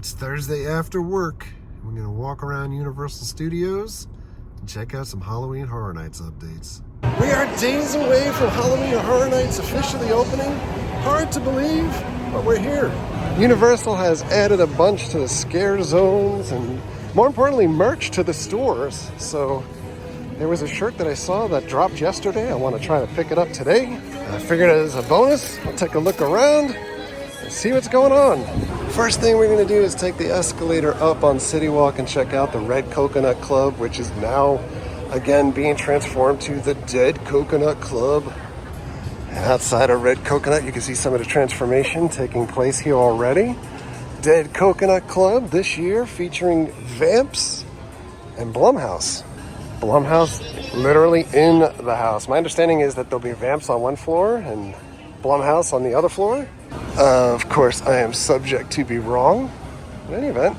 It's Thursday after work. We're going to walk around Universal Studios and check out some Halloween Horror Nights updates. We are days away from Halloween Horror Nights officially opening. Hard to believe, but we're here. Universal has added a bunch to the scare zones and, more importantly, merch to the stores. So there was a shirt that I saw that dropped yesterday. I want to try to pick it up today. I figured as a bonus, I'll take a look around and see what's going on. First thing we're going to do is take the escalator up on City Walk and check out the Red Coconut Club, which is now again being transformed to the Dead Coconut Club. And outside of Red Coconut, you can see some of the transformation taking place here already. Dead Coconut Club this year featuring Vamps and Blumhouse. Blumhouse literally in the house. My understanding is that there'll be Vamps on one floor and Blumhouse on the other floor. Of course, I am subject to be wrong. In any event,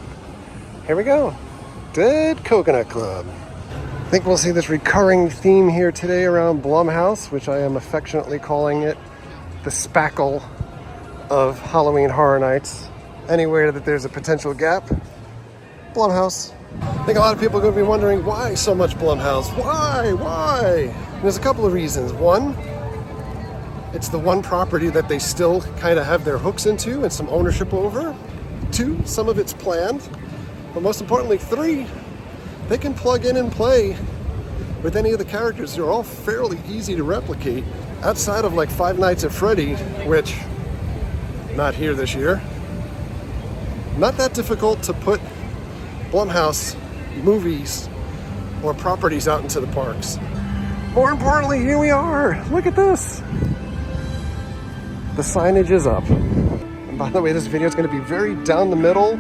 here we go. Dead Coconut Club. I think we'll see this recurring theme here today around Blumhouse, which I am affectionately calling it the spackle of Halloween Horror Nights. Anywhere that there's a potential gap, Blumhouse. I think a lot of people are going to be wondering why so much Blumhouse. Why? And there's a couple of reasons. One, it's the one property that they still kind of have their hooks into and some ownership over. Two, some of it's planned. But most importantly, three, they can plug in and play with any of the characters. They're all fairly easy to replicate. Outside of like Five Nights at Freddy, which, not here this year. Not that difficult to put Blumhouse movies or properties out into the parks. More importantly, here we are. Look at this. The signage is up. And by the way, this video is going to be very down the middle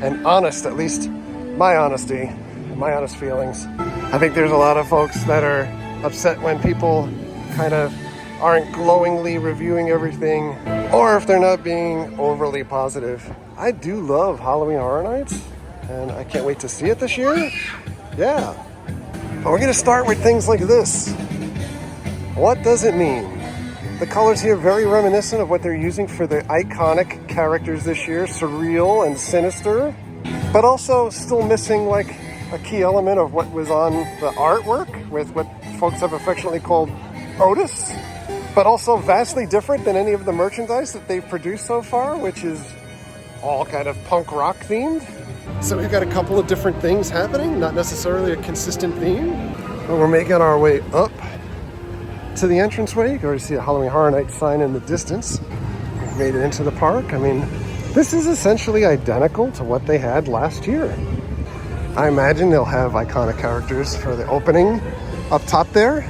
and honest, at least my honesty, my honest feelings. I think there's a lot of folks that are upset when people kind of aren't glowingly reviewing everything, or if they're not being overly positive. I do love Halloween Horror Nights, and I can't wait to see it this year. Yeah. But we're going to start with things like this. What does it mean? The colors here are very reminiscent of what they're using for the iconic characters this year, surreal and sinister, but also still missing like a key element of what was on the artwork with what folks have affectionately called Otis, but also vastly different than any of the merchandise that they've produced so far, which is all kind of punk rock themed. So we've got a couple of different things happening, not necessarily a consistent theme, but we're making our way up to the entranceway. You can already see a Halloween Horror Nights sign in the distance. We've made it into the park. I mean, this is essentially identical to what they had last year. I imagine they'll have iconic characters for the opening up top there.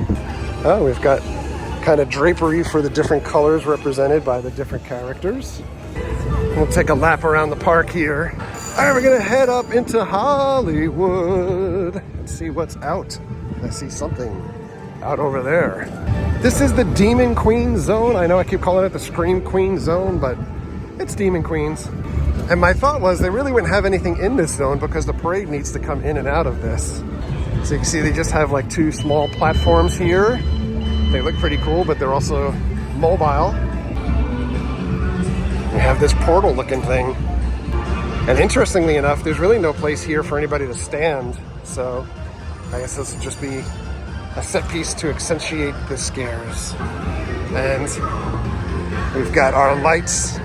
Oh, we've got kind of drapery for the different colors represented by the different characters. We'll take a lap around the park here. All right, we're gonna head up into Hollywood and see what's out. I see something out over there. This is the Demon Queen Zone. I know I keep calling it the Scream Queen Zone, but it's Demon Queens. And my thought was they really wouldn't have anything in this zone because the parade needs to come in and out of this. So you can see they just have like two small platforms here. They look pretty cool, but they're also mobile. We have this portal looking thing. And interestingly enough, there's really no place here for anybody to stand. So I guess this will just be a set piece to accentuate the scares. And we've got our lights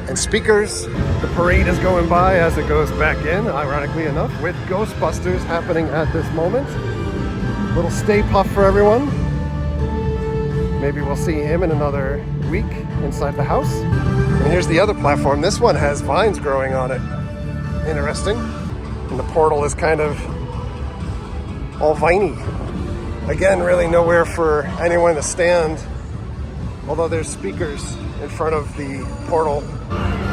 and speakers. The parade is going by as it goes back in, ironically enough, with Ghostbusters happening at this moment. Little Stay Puft for everyone. Maybe we'll see him in another week inside the house. And here's the other platform. This one has vines growing on it. Interesting. And the portal is kind of all viney. Again, really nowhere for anyone to stand, although there's speakers in front of the portal.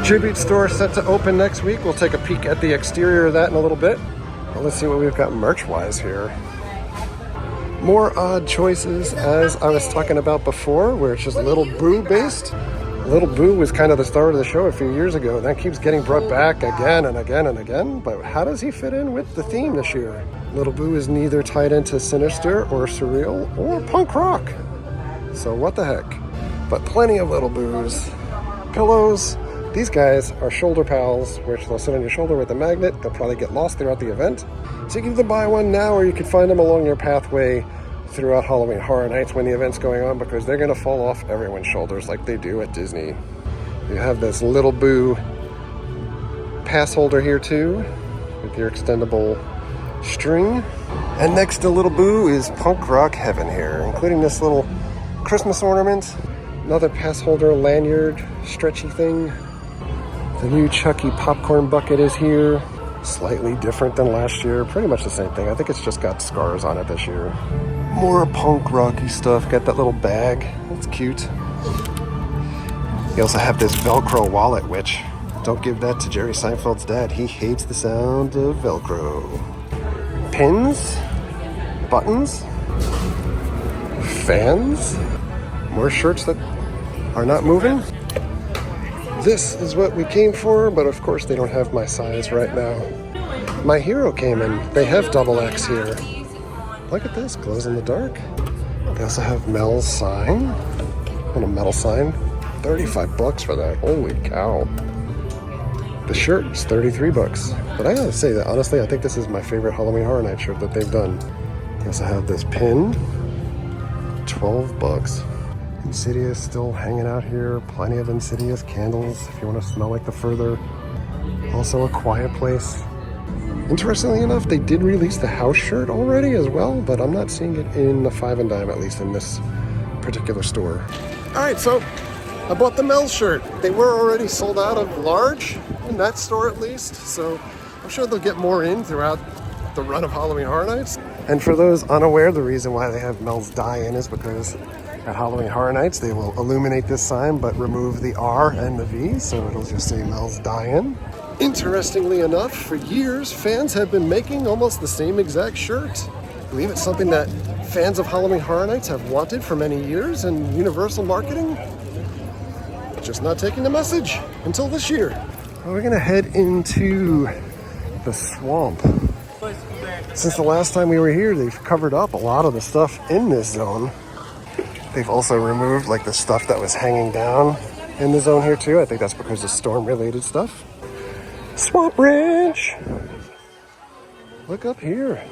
Tribute store set to open next week. We'll take a peek at the exterior of that in a little bit. Well, let's see what we've got merch-wise here. More odd choices, as I was talking about before, where it's just Little Boo based. Little Boo was kind of the star of the show a few years ago. That keeps getting brought back again and again and again. But how does he fit in with the theme this year? Little Boo is neither tied into sinister or surreal or punk rock. So what the heck? But plenty of Little Boos. Pillows, These guys are shoulder pals, which they'll sit on your shoulder with a magnet. They'll probably get lost throughout the event. So you can either buy one now or you can find them along your pathway throughout Halloween Horror Nights when the event's going on, because they're going to fall off everyone's shoulders like they do at Disney. You have this Little Boo pass holder here too, with your extendable string. And next to Little Boo is Punk Rock Heaven here, including this little Christmas ornament, another pass holder lanyard stretchy thing. The new Chucky popcorn bucket is here. Slightly different than last year. Pretty much the same thing. I think it's just got scars on it this year. More punk rocky stuff. Got that little bag. That's cute. You also have this Velcro wallet, which don't give that to Jerry Seinfeld's dad. He hates the sound of Velcro. Pins. Buttons. Fans. More shirts that are not moving. This is what we came for, but of course they don't have my size right now. My Hero came in. They have double X here. Look at this, glows in the dark. They also have Mel's sign, little metal sign. $35 for that, holy cow. The shirt is $33. But I gotta say that honestly, I think this is my favorite Halloween Horror Night shirt that they've done. They also have this pin, $12. Insidious still hanging out here. Plenty of Insidious candles if you want to smell like the Further. Also A Quiet Place. Interestingly enough, they did release the house shirt already as well, but I'm not seeing it in the 5 and Dime, at least in this particular store. Alright, so I bought the Mel's shirt. They were already sold out of large, in that store at least, so I'm sure they'll get more in throughout the run of Halloween Horror Nights. And for those unaware, the reason why they have Mel's die-in is because at Halloween Horror Nights, they will illuminate this sign but remove the R and the V, so it'll just say Mel's Die-In. Interestingly enough, for years, fans have been making almost the same exact shirt. I believe it's something that fans of Halloween Horror Nights have wanted for many years, and Universal Marketing just not taking the message until this year. Well, we're gonna head into the swamp. Since the last time we were here, they've covered up a lot of the stuff in this zone. They've also removed like the stuff that was hanging down in the zone here too. I think that's because of storm-related stuff. Swamp Ranch! Look up here.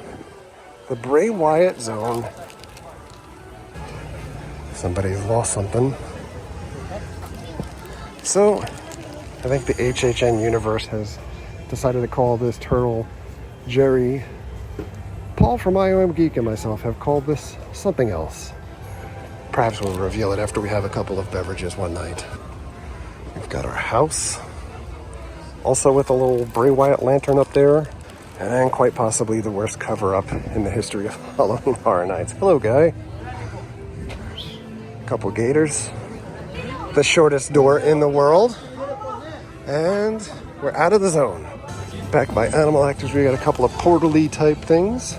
The Bray Wyatt zone. Somebody's lost something. So, I think the HHN universe has decided to call this turtle Jerry. Paul from IOM Geek and myself have called this something else. Perhaps we'll reveal it after we have a couple of beverages one night. We've got our house, also with a little Bray Wyatt lantern up there, and then quite possibly the worst cover-up in the history of Halloween Horror Nights. Hello, guy. A couple gators. The shortest door in the world. And we're out of the zone. Back by Animal Actors, we got a couple of portal-y type things.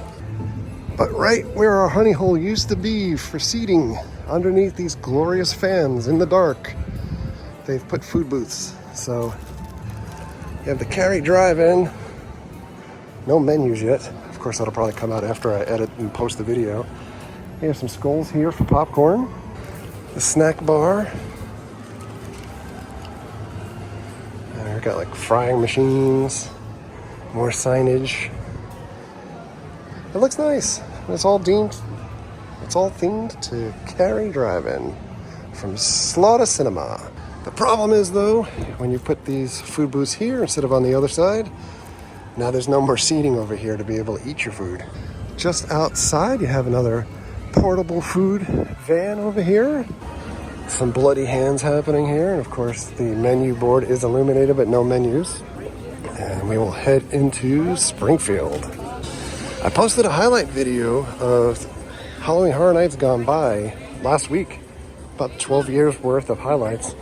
But right where our honey hole used to be for seating, underneath these glorious fans in the dark, they've put food booths. So you have the Carry Drive-In. No menus yet. Of course, that'll probably come out after I edit and post the video. We have some skulls here for popcorn. The snack bar. And we've got like frying machines. More signage. It looks nice. It's all themed to Carry Drive-In from Slaughter Cinema. The problem is though, when you put these food booths here instead of on the other side, now there's no more seating over here to be able to eat your food. Just outside you have another portable food van over here. Some bloody hands happening here, and of course the menu board is illuminated but no menus. And we will head into Springfield. I posted a highlight video of Halloween Horror Nights gone by last week. About 12 years worth of highlights.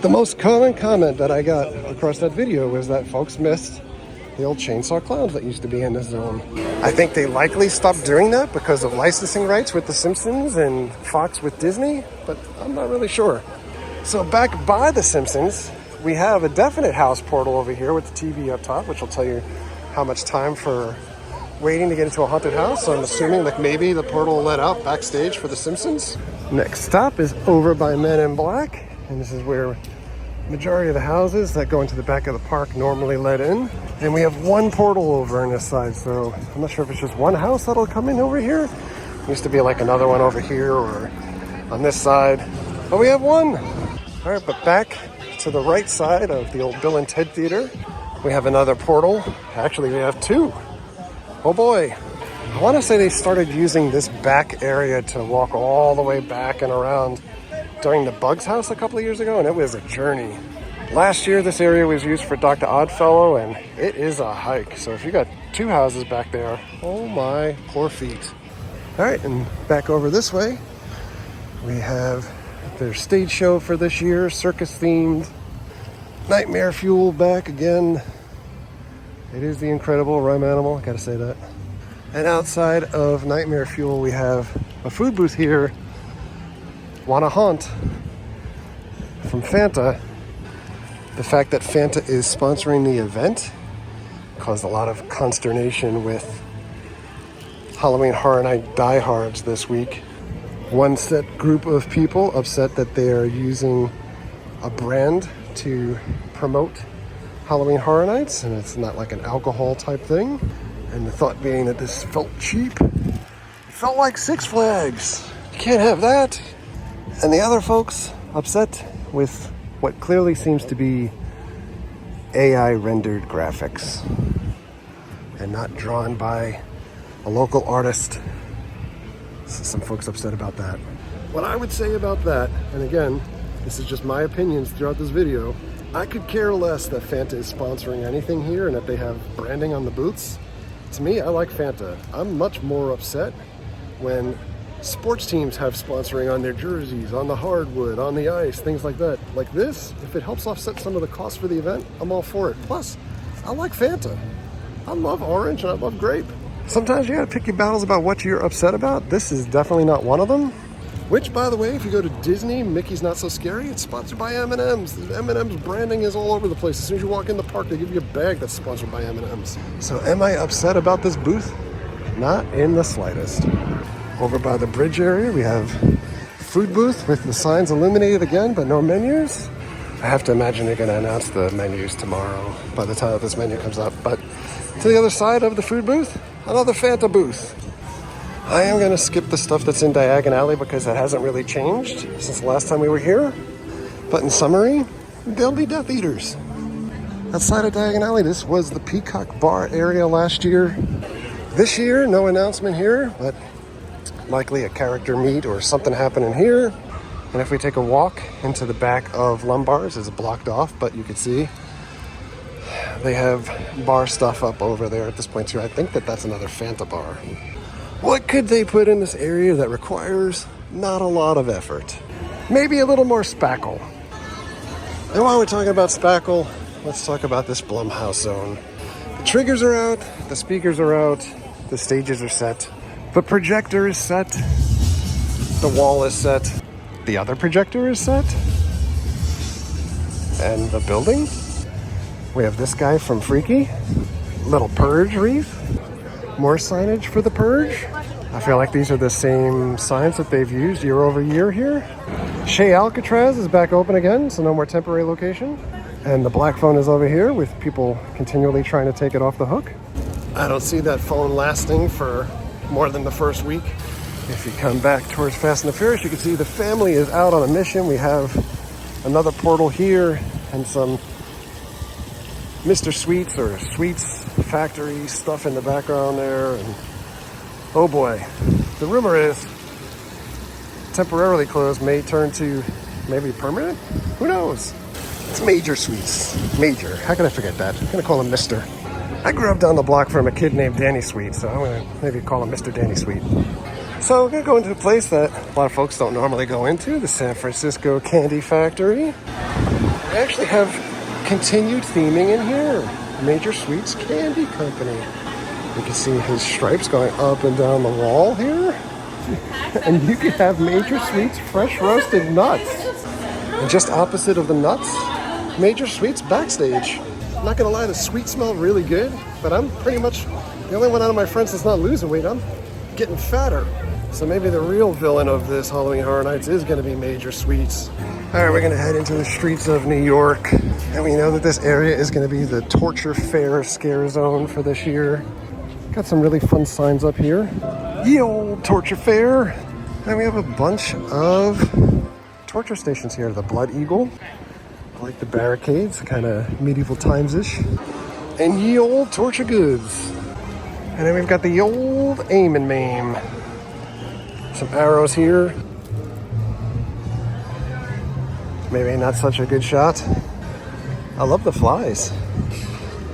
The most common comment that I got across that video was that folks missed the old chainsaw clowns that used to be in this zone. I think they likely stopped doing that because of licensing rights with The Simpsons and Fox with Disney, but I'm not really sure. So back by The Simpsons, we have a definite house portal over here with the TV up top, which will tell you how much time for waiting to get into a haunted house. So I'm assuming like maybe the portal will let out backstage for The Simpsons. Next stop is over by Men in Black, and this is where Majority of the houses that go into the back of the park normally let in. And we have one portal over on this side, so I'm not sure if it's just one house that'll come in over here. Used to be like another one over here or on this side, but we have one. All right, but back to the right side of the old Bill and Ted Theater, we have another portal. Actually, we have two. Oh boy. I want to say they started using this back area to walk all the way back and around during the Bugs house a couple of years ago, and it was a journey. Last year, this area was used for Dr. Oddfellow, and it is a hike. So if you got two houses back there, oh my poor feet. All right, and back over this way, we have their stage show for this year, circus themed. Nightmare Fuel back again. It is the incredible rhyme animal, gotta say that. And outside of Nightmare Fuel, we have a food booth here. Wanna Haunt from Fanta. The fact that Fanta is sponsoring the event caused a lot of consternation with Halloween Horror Night diehards this week. One set group of people upset that they are using a brand to promote Halloween Horror Nights, and it's not like an alcohol type thing. And the thought being that this felt cheap. It felt like Six Flags. You can't have that. And the other folks upset with what clearly seems to be AI rendered graphics and not drawn by a local artist. Some folks upset about that. What I would say about that, and again, this is just my opinions throughout this video, I could care less that Fanta is sponsoring anything here and that they have branding on the booths. To me, I like Fanta. I'm much more upset when sports teams have sponsoring on their jerseys, on the hardwood, on the ice, things like that. Like this, if it helps offset some of the costs for the event, I'm all for it. Plus, I like Fanta. I love orange and I love grape. Sometimes you gotta pick your battles about what you're upset about. This is definitely not one of them. Which, by the way, if you go to Disney, Mickey's Not So Scary, it's sponsored by M&M's. M&M's branding is all over the place. As soon as you walk in the park, they give you a bag that's sponsored by M&M's. So am I upset about this booth? Not in the slightest. Over by the bridge area, we have food booth with the signs illuminated again, but no menus. I have to imagine they're gonna announce the menus tomorrow by the time that this menu comes up. But to the other side of the food booth, another Fanta booth. I am going to skip the stuff that's in Diagon Alley because it hasn't really changed since the last time we were here. But in summary, there'll be Death Eaters. Outside of Diagon Alley, this was the Peacock Bar area last year. This year, no announcement here, but likely a character meet or something happening here. And if we take a walk into the back of Lumbar's, it's blocked off, but you can see they have bar stuff up over there at this point too. I think that that's another Fanta bar. What could they put in this area that requires not a lot of effort? Maybe a little more spackle. And while we're talking about spackle, let's talk about this Blumhouse zone. The triggers are out, the speakers are out, the stages are set, the projector is set, the wall is set, the other projector is set, and the building. We have this guy from Freaky, little Purge wreath. More signage for the Purge. I feel like these are the same signs that they've used year over year here. Chez Alcatraz is back open again, so no more temporary location. And the black phone is over here with people continually trying to take it off the hook. I don't see that phone lasting for more than the first week. If you come back towards Fast and the Furious, you can see the family is out on a mission. We have another portal here and some Mr. Sweets or Sweets factory stuff in the background there. And oh boy, the rumor is temporarily closed may turn to maybe permanent. Who knows? It's Major Sweets. Major. How can I forget that? I'm gonna call him Mr. I grew up down the block from a kid named Danny Sweet, so I'm gonna maybe call him Mr. Danny Sweet. So we're gonna go into a place that a lot of folks don't normally go into, the San Francisco Candy Factory. They actually have continued theming in here. Major Sweets Candy Company. You can see his stripes going up and down the wall here. And you can have Major Sweets fresh roasted nuts. And just opposite of the nuts, Major Sweets backstage. I'm not gonna lie, the sweets smell really good, but I'm pretty much the only one out of my friends that's not losing weight. I'm getting fatter. So maybe the real villain of this Halloween Horror Nights is going to be Major Sweets. All right, we're going to head into the streets of New York. And we know that this area is going to be the torture fair scare zone for this year. Got some really fun signs up here. Ye old torture fair. And we have a bunch of torture stations here. The Blood Eagle. I like the barricades, kind of medieval times-ish. And ye old torture goods. And then we've got the old aim and maim. Some arrows here. Maybe not such a good shot. I love the flies.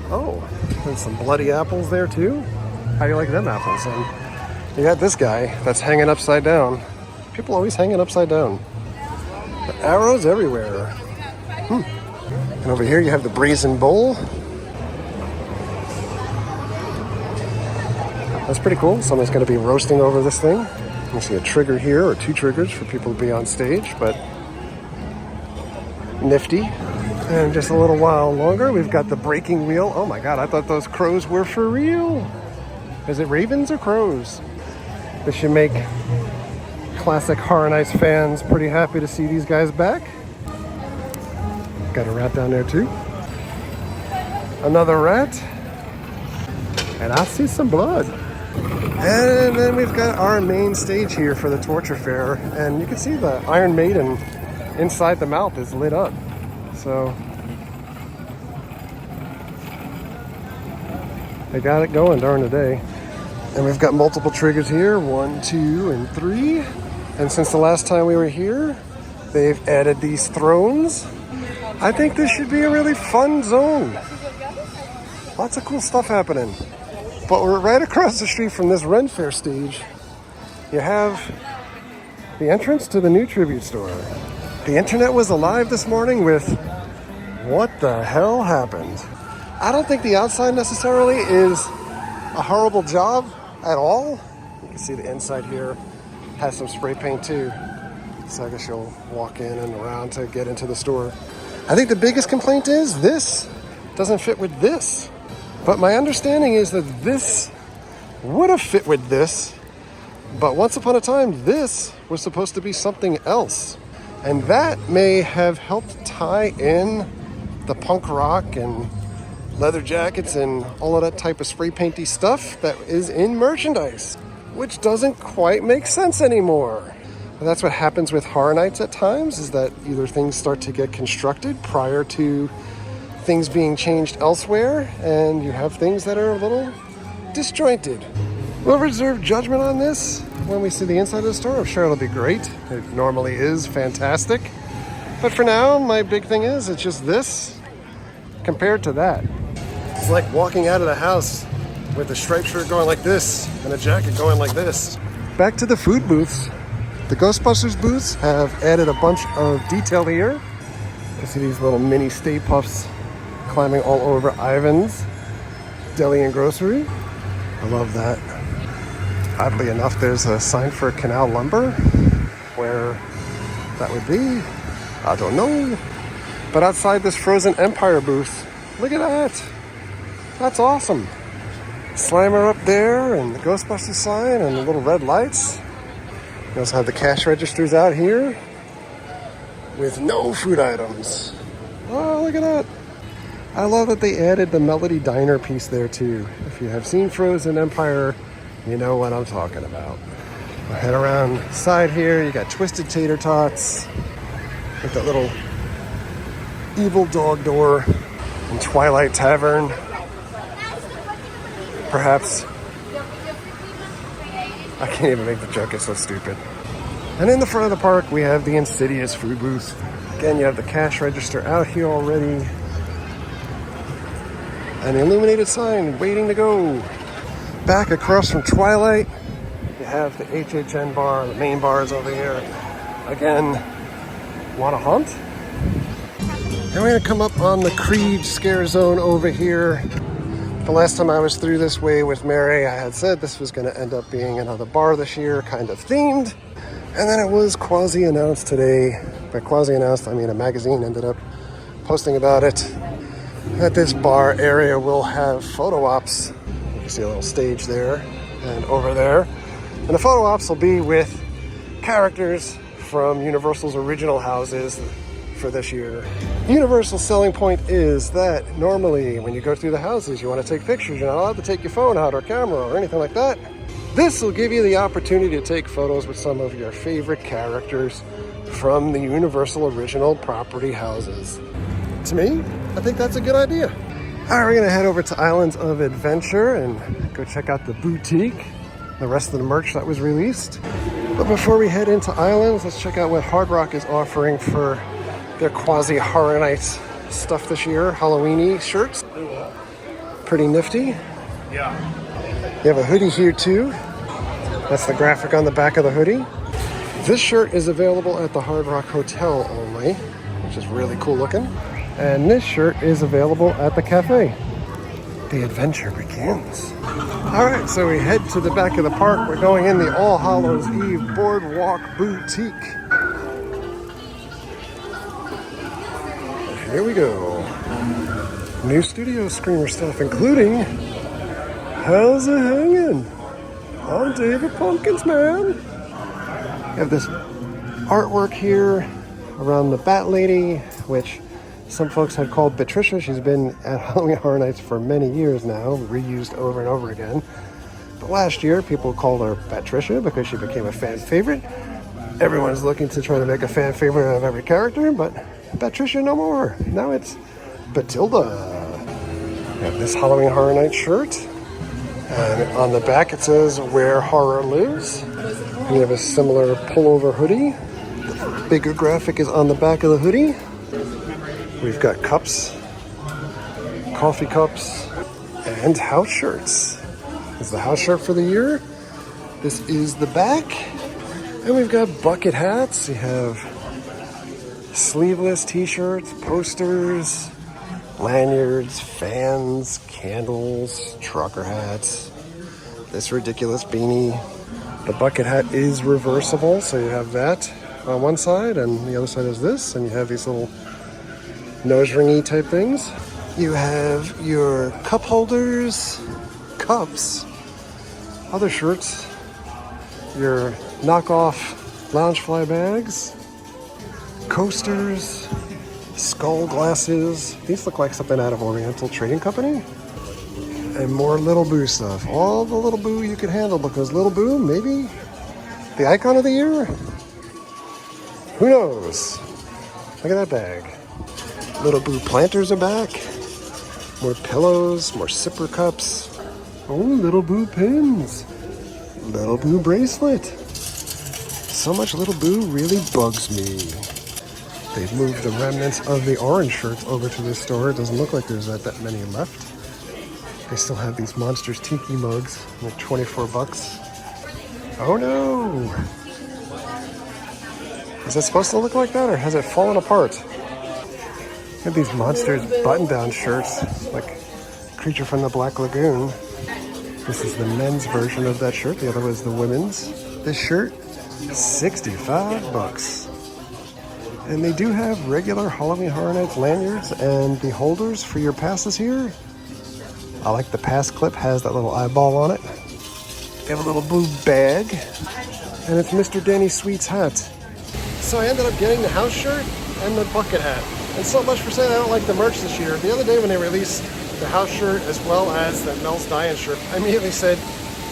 Oh, and some bloody apples there too. How do you like them apples? And you got this guy that's hanging upside down. People always hanging upside down. But arrows everywhere. And over here you have the brazen bowl. That's pretty cool. Someone's going to be roasting over this thing. You see a trigger here, or 2 triggers for people to be on stage, but nifty. And just a little while longer, we've got the breaking wheel. Oh my God, I thought those crows were for real. Is it ravens or crows? This should make classic Horror Nights fans pretty happy to see these guys back. Got a rat down there too. Another rat. And I see some blood. And then we've got our main stage here for the torture fair. And you can see the Iron Maiden inside the mouth is lit up. So they got it going during the day. And we've got multiple triggers here, 1, 2, and 3. And since the last time we were here, they've added these thrones. I think this should be a really fun zone. Lots of cool stuff happening. But we're right across the street from this Ren Fair stage. You have the entrance to the new tribute store. The internet was alive this morning with what the hell happened. I don't think the outside necessarily is a horrible job at all. You can see the inside here has some spray paint too. So I guess you'll walk in and around to get into the store. I think the biggest complaint is this doesn't fit with this. But my understanding is that this would have fit with this, but once upon a time, this was supposed to be something else. And that may have helped tie in the punk rock and leather jackets and all of that type of spray painty stuff that is in merchandise, which doesn't quite make sense anymore. And that's what happens with Horror Nights at times, is that either things start to get constructed prior to things being changed elsewhere, and you have things that are a little disjointed. We'll reserve judgment on this when we see the inside of the store. I'm sure it'll be great. It normally is fantastic. But for now, my big thing is it's just this compared to that. It's like walking out of the house with a striped shirt going like this and a jacket going like this. Back to the food booths. The Ghostbusters booths have added a bunch of detail here. You see these little mini Stay Puffs climbing all over Ivan's Deli and Grocery. I love that. Oddly enough, there's a sign for Canal Lumber. Where that would be, I don't know. But outside this Frozen Empire booth, look at that. That's awesome. Slimer up there and the Ghostbusters sign and the little red lights. We also have the cash registers out here with no food items. Oh, look at that. I love that they added the Melody Diner piece there too. If you have seen Frozen Empire, you know what I'm talking about. We'll head around side here. You got Twisted Tater Tots with that little evil dog door and Twilight Tavern. Perhaps. I can't even make the joke, it's so stupid. And in the front of the park, we have the Insidious food booth. Again, you have the cash register out here already. An illuminated sign waiting to go. Back across from Twilight, you have the HHN bar, the main bar is over here. Again, want to hunt? And we're gonna come up on the Creed scare zone over here. The last time I was through this way with Mary, I had said this was gonna end up being another bar this year, kind of themed. And then it was quasi-announced today. By quasi-announced, I mean a magazine ended up posting about it, that this bar area will have photo ops. You can see a little stage there and over there. And the photo ops will be with characters from Universal's original houses for this year. Universal's selling point is that normally when you go through the houses, you want to take pictures. You're not allowed to take your phone out or camera or anything like that. This will give you the opportunity to take photos with some of your favorite characters from the Universal original property houses. To me, I think that's a good idea. All right, we're gonna head over to Islands of Adventure and go check out the boutique, the rest of the merch that was released. But before we head into Islands, let's check out what Hard Rock is offering for their quasi Horror Nights stuff this year. Halloween-y shirts. Pretty nifty. Yeah. You have a hoodie here too. That's the graphic on the back of the hoodie. This shirt is available at the Hard Rock Hotel only, which is really cool looking. And this shirt is available at the cafe. The adventure begins. All right, so we head to the back of the park. We're going in the All Hallows Eve Boardwalk Boutique. Here we go. New studio screamer stuff, including How's It Hanging? I'm David Pumpkins, man. We have this artwork here around the Bat Lady, which some folks had called Patricia. She's been at Halloween Horror Nights for many years now, reused over and over again. But last year, people called her Patricia because she became a fan favorite. Everyone's looking to try to make a fan favorite out of every character, but Patricia no more. Now it's Batilda. We have this Halloween Horror Nights shirt. And on the back it says Where Horror Lives. And we have a similar pullover hoodie. The bigger graphic is on the back of the hoodie. We've got cups, coffee cups, and house shirts. This is the house shirt for the year. This is the back. And we've got bucket hats. We have sleeveless t-shirts, posters, lanyards, fans, candles, trucker hats, this ridiculous beanie. The bucket hat is reversible, so you have that on one side, and the other side is this, and you have these little nose ringy type things. You have your cup holders, cups, other shirts, your knockoff Loungefly bags, coasters, skull glasses. These look like something out of Oriental Trading Company. And more Little Boo stuff. All the Little Boo you can handle, because Little Boo, maybe the icon of the year? Who knows? Look at that bag. Little Boo planters are back. More pillows, more sipper cups. Oh, Little Boo pins. Little Boo bracelet. So much Little Boo really bugs me. They've moved the remnants of the orange shirts over to this store. It doesn't look like there's that many left. They still have these Monsters Tiki mugs. They're 24 bucks. Oh no! Is it supposed to look like that, or has it fallen apart? They have these Monsters button-down shirts, like Creature from the Black Lagoon. This is the men's version of that shirt. The other was the women's. This shirt, 65 bucks. And they do have regular Halloween Horror Nights lanyards and the holders for your passes here. I like the pass clip, has that little eyeball on it. They have a little blue bag, and it's Mr. Danny Sweet's hat. So I ended up getting the house shirt and the bucket hat. And so much for saying I don't like the merch this year. The other day when they released the house shirt as well as the Mel's Diane shirt, I immediately said,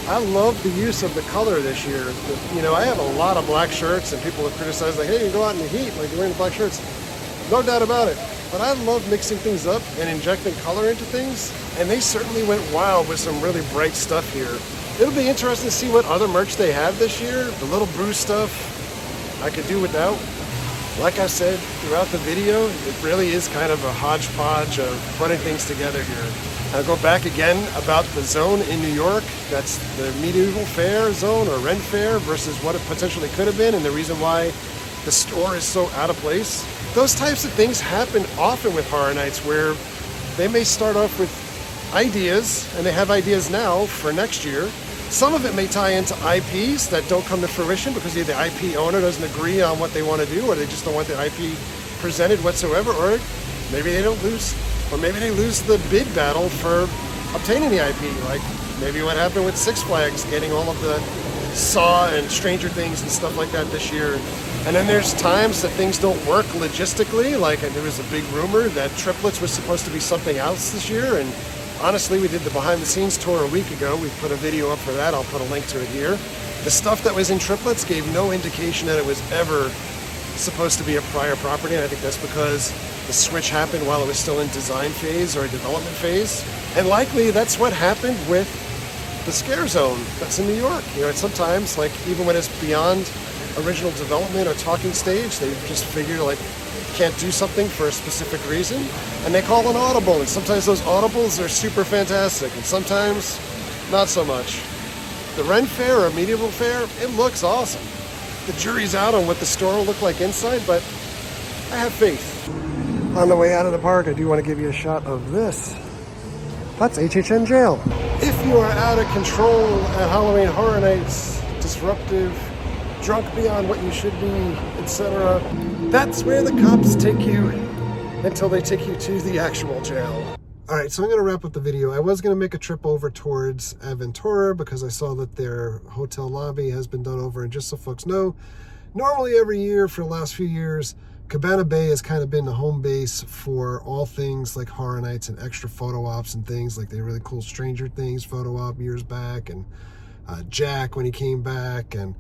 I love the use of the color this year. You know, I have a lot of black shirts, and people have criticized, like, hey, you go out in the heat, like you're wearing the black shirts. No doubt about it. But I love mixing things up and injecting color into things, and they certainly went wild with some really bright stuff here. It'll be interesting to see what other merch they have this year. The Little Boo stuff I could do without. Like I said throughout the video, it really is kind of a hodgepodge of putting things together here. I'll go back again about the zone in New York. That's the medieval fair zone, or Ren Fair, versus what it potentially could have been, and the reason why the store is so out of place. Those types of things happen often with Horror Nights, where they may start off with ideas, and they have ideas now for next year. Some of it may tie into IPs that don't come to fruition because either the IP owner doesn't agree on what they want to do, or they just don't want the IP presented whatsoever, or maybe they don't lose, or maybe they lose the bid battle for obtaining the IP, like maybe what happened with Six Flags getting all of the Saw and Stranger Things and stuff like that this year. And then there's times that things don't work logistically. Like there was a big rumor that Triplets was supposed to be something else this year. And honestly, we did the behind the scenes tour a week ago. We put a video up for that. I'll put a link to it here. The stuff that was in Triplets gave no indication that it was ever supposed to be a prior property. And I think that's because the switch happened while it was still in design phase or development phase. And likely that's what happened with the Scare Zone that's in New York. You know, sometimes, like, even when it's beyond original development or talking stage, they just figure, like, can't do something for a specific reason, and they call an audible, and sometimes those audibles are super fantastic, and sometimes not so much. The Ren Fair or Medieval Fair, it looks awesome. The jury's out on what the store will look like inside, but I have faith. On the way out of the park, I do want to give you a shot of this. That's HHN Jail. If you are out of control at Halloween Horror Nights, disruptive, drunk beyond what you should be, etc., that's where the cops take you until they take you to the actual jail. All right, so I'm gonna wrap up the video. I was gonna make a trip over towards Aventura because I saw that their hotel lobby has been done over, and just so folks know, normally every year for the last few years, Cabana Bay has kind of been the home base for all things like Horror Nights and extra photo ops and things. Like they really cool Stranger Things photo op years back, and Jack when he came back, and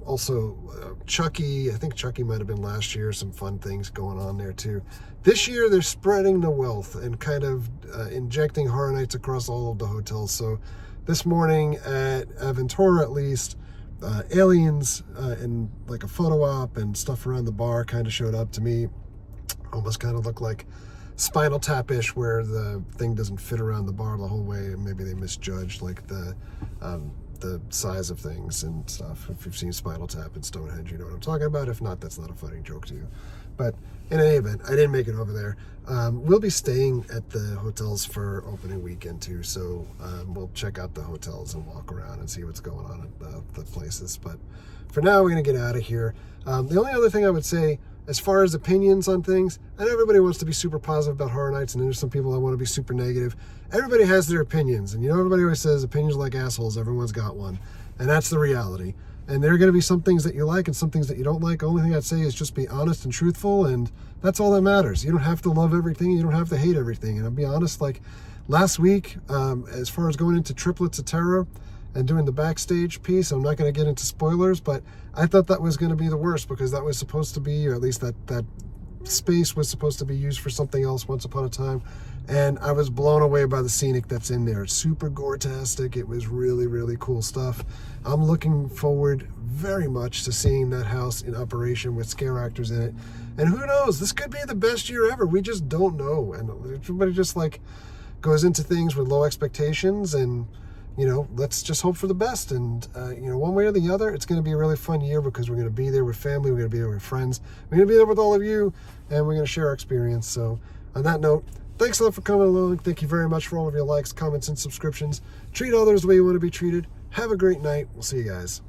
also Chucky. I think Chucky might have been last year. Some fun things going on there too. This year they're spreading the wealth and kind of injecting Horror Nights across all of the hotels. So this morning at Aventura, at least, aliens and like a photo op and stuff around the bar kind of showed up to me. Almost kind of looked like Spinal Tap-ish, where the thing doesn't fit around the bar the whole way, and maybe they misjudged like the size of things and stuff. If you've seen Spinal Tap and Stonehenge, you know what I'm talking about. If not, that's not a funny joke to you. But in any event, I didn't make it over there. We'll be staying at the hotels for opening weekend too, so we'll check out the hotels and walk around and see what's going on at the places. But for now, we're gonna get out of here. The only other thing I would say, as far as opinions on things, I know everybody wants to be super positive about Horror Nights, and there's some people that want to be super negative. Everybody has their opinions, and you know, everybody always says opinions are like assholes. Everyone's got one, and that's the reality. And there are going to be some things that you like and some things that you don't like. The only thing I'd say is just be honest and truthful, and that's all that matters. You don't have to love everything. You don't have to hate everything. And I'll be honest, like last week, as far as going into Triplets of Terror and doing the backstage piece, I'm not going to get into spoilers, but I thought that was going to be the worst, because that was supposed to be, or at least that space was supposed to be used for something else once upon a time. And I was blown away by the scenic that's in there. It's super gore-tastic. It was really, really cool stuff. I'm looking forward very much to seeing that house in operation with scare actors in it. And who knows, this could be the best year ever. We just don't know. And everybody just like goes into things with low expectations, and you know, let's just hope for the best. And you know, one way or the other, it's going to be a really fun year, because we're going to be there with family, we're going to be there with friends, we're going to be there with all of you, and we're going to share our experience. So on that note, thanks a lot for coming along. Thank you very much for all of your likes, comments, and subscriptions. Treat others the way you want to be treated. Have a great night. We'll see you guys.